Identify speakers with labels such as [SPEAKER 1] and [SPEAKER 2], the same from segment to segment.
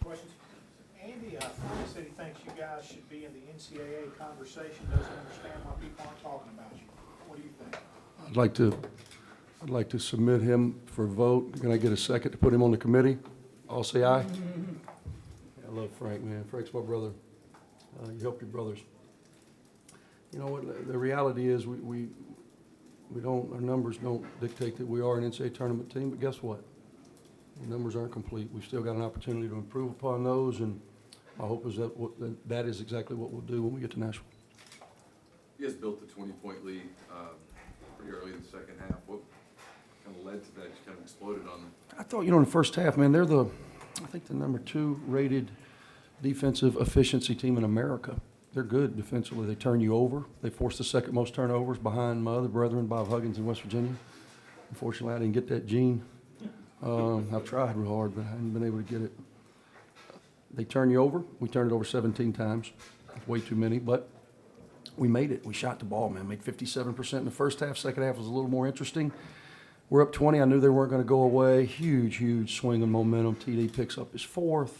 [SPEAKER 1] Questions? Andy, Florida City thinks you guys should be in the NCAA conversation, doesn't understand why people aren't talking about you. What do you think?
[SPEAKER 2] I'd like to submit him for a vote. Can I get a second to put him on the committee? All say aye. I love Frank, man. Frank's my brother. You help your brothers. You know what, the reality is we don't, our numbers don't dictate that we are an NCAA tournament team, but guess what? The numbers aren't complete. We've still got an opportunity to improve upon those, and my hope is that that is exactly what we'll do when we get to Nashville.
[SPEAKER 3] You guys built the 20-point lead pretty early in the second half. What kind of led to that? Just kind of exploded on them.
[SPEAKER 2] I thought, in the first half, man, they're I think the number 2 rated defensive efficiency team in America. They're good defensively. They turn you over. They force the second most turnovers behind my other brethren, Bob Huggins in West Virginia. Unfortunately, I didn't get that gene. I've tried real hard, but I haven't been able to get it. They turn you over. We turned it over 17 times. That's way too many, but we made it. We shot the ball, man. Made 57% in the first half. Second half was a little more interesting. We're up 20. I knew they weren't going to go away. Huge swing of momentum. TD picks up his 4th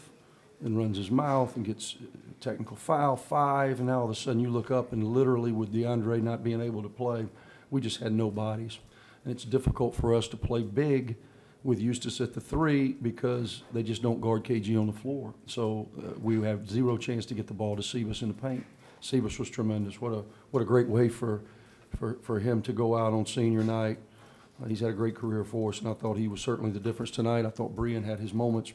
[SPEAKER 2] and runs his mouth and gets a technical foul, 5. And now all of a sudden you look up and literally with DeAndre not being able to play, we just had no bodies. And it's difficult for us to play big with Eustace at the 3 because they just don't guard KG on the floor. So we have zero chance to get the ball to Sebas in the paint. Sebas was tremendous. What a great way for him to go out on senior night. He's had a great career for us, and I thought he was certainly the difference tonight. I thought Brian had his moments.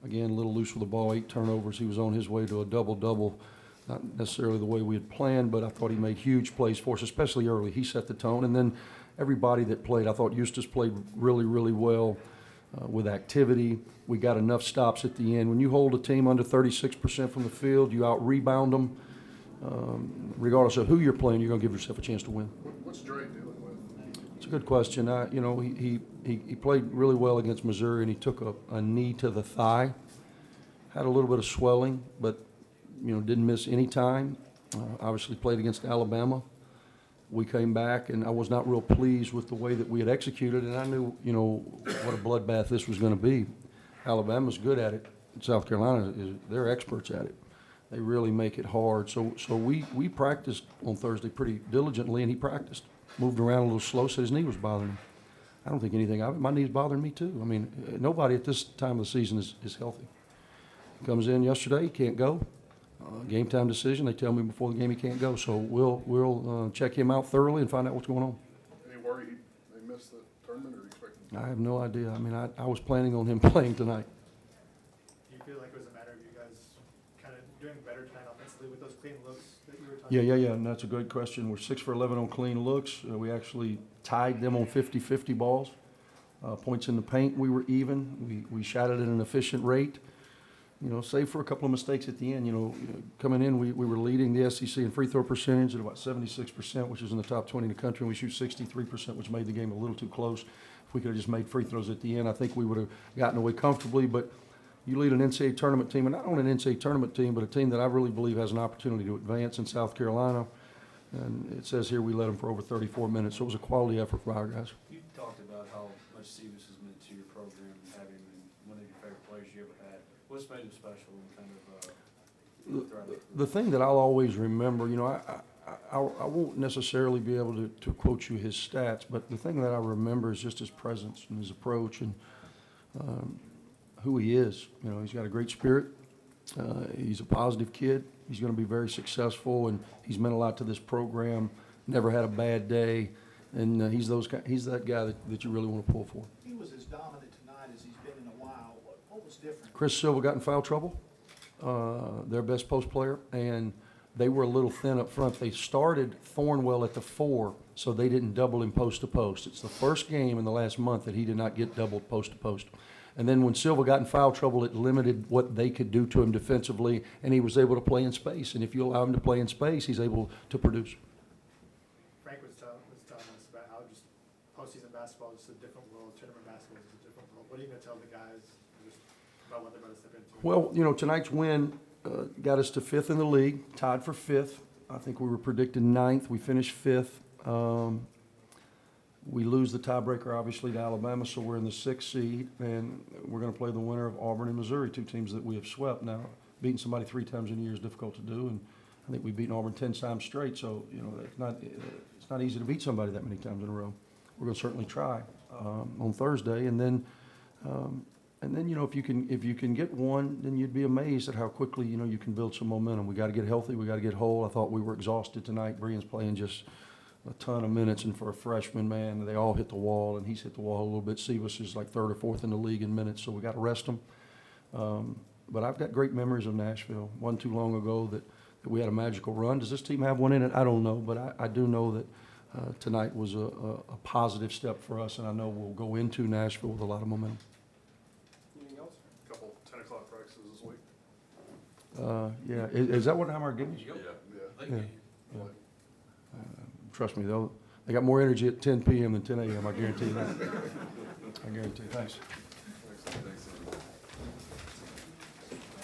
[SPEAKER 2] Again, a little loose with the ball, 8 turnovers. He was on his way to a double-double. Not necessarily the way we had planned, but I thought he made huge plays for us, especially early. He set the tone. And then everybody that played, I thought Eustace played really well with activity. We got enough stops at the end. When you hold a team under 36% from the field, you out-rebound them. Regardless of who you're playing, you're going to give yourself a chance to win.
[SPEAKER 4] What's Dre dealing with?
[SPEAKER 2] It's a good question. He played really well against Missouri, and he took a knee to the thigh. Had a little bit of swelling, but didn't miss any time. Obviously played against Alabama. We came back, and I was not real pleased with the way that we had executed, and I knew, what a bloodbath this was going to be. Alabama's good at it. South Carolina, they're experts at it. They really make it hard. So we practiced on Thursday pretty diligently, and he practiced. Moved around a little slow, said his knee was bothering him. I don't think anything of it. My knee's bothering me too. I mean, nobody at this time of the season is healthy. He comes in yesterday, he can't go. Game time decision, they tell me before the game he can't go. So we'll check him out thoroughly and find out what's going on.
[SPEAKER 4] Any worry they missed the tournament or expecting?
[SPEAKER 2] I have no idea. I mean, I was planning on him playing tonight.
[SPEAKER 1] Do you feel like it was a matter of you guys kind of doing better tonight offensively with those clean looks that you were talking about?
[SPEAKER 2] Yeah, and that's a good question. We're 6 for 11 on clean looks. We actually tied them on 50-50 balls. Points in the paint, we were even. We shot it at an efficient rate. Save for a couple of mistakes at the end. Coming in, we were leading the SEC in free throw percentage at about 76%, which is in the top 20 in the country, and we shoot 63%, which made the game a little too close. If we could have just made free throws at the end, I think we would have gotten away comfortably. But you lead an NCAA tournament team, and not only an NCAA tournament team, but a team that I really believe has an opportunity to advance in South Carolina. And it says here we led them for over 34 minutes, so it was a quality effort for our guys.
[SPEAKER 5] You talked about how much Sebas has meant to your program and having been one of your favorite players you ever had. What's made him special and kind of throughout
[SPEAKER 2] The thing that I'll always remember, I won't necessarily be able to quote you his stats, but the thing that I remember is just his presence and his approach and who he is. He's got a great spirit. He's a positive kid. He's going to be very successful, and he's meant a lot to this program. Never had a bad day, and he's that guy that you really want to pull for.
[SPEAKER 1] He was as dominant tonight as he's been in a while. What was different?
[SPEAKER 2] Chris Silva got in foul trouble, their best post player, and they were a little thin up front. They started Thornwell at the 4, so they didn't double him post to post. It's the first game in the last month that he did not get doubled post to post. And then when Silva got in foul trouble, it limited what they could do to him defensively, and he was able to play in space. And if you allow him to play in space, he's able to produce.
[SPEAKER 1] Frank was telling us about how just postseason basketball is just a different world, tournament basketball is a different world. What are you going to tell the guys just about what they're going to step into?
[SPEAKER 2] Well, tonight's win got us to 5th in the league, tied for 5th. I think we were predicted 9th. We finished 5th. We lose the tiebreaker, obviously, to Alabama, so we're in the 6th seed, and we're going to play the winner of Auburn and Missouri, 2 teams that we have swept. Now, beating somebody 3 times in a year is difficult to do, and I think we've beaten Auburn 10 times straight, so, you know, it's not easy to beat somebody that many times in a row. We're going to certainly try on Thursday, and then, you know, if you can get one, then you'd be amazed at how quickly, you know, you can build some momentum. We got to get healthy. We got to get whole. I thought we were exhausted tonight. Brian's playing just a ton of minutes, and for a freshman, man, they all hit the wall, and he's hit the wall a little bit. Sivas is like 3rd or 4th in the league in minutes, so we got to rest him. But I've got great memories of Nashville. Wasn't too long ago that we had a magical run. Does this team have one in it? I don't know, but I do know that tonight was a positive step for us, and I know we'll go into Nashville with a lot of momentum.
[SPEAKER 1] Anything else?
[SPEAKER 4] Couple 10 o'clock practices this week.
[SPEAKER 2] Yeah, is that what time our game is?
[SPEAKER 3] Yeah.
[SPEAKER 4] Yeah.
[SPEAKER 2] Yeah. Trust me, they got more energy at 10 p.m. than 10 a.m., I guarantee you that. I guarantee you. Thanks.
[SPEAKER 3] Thanks.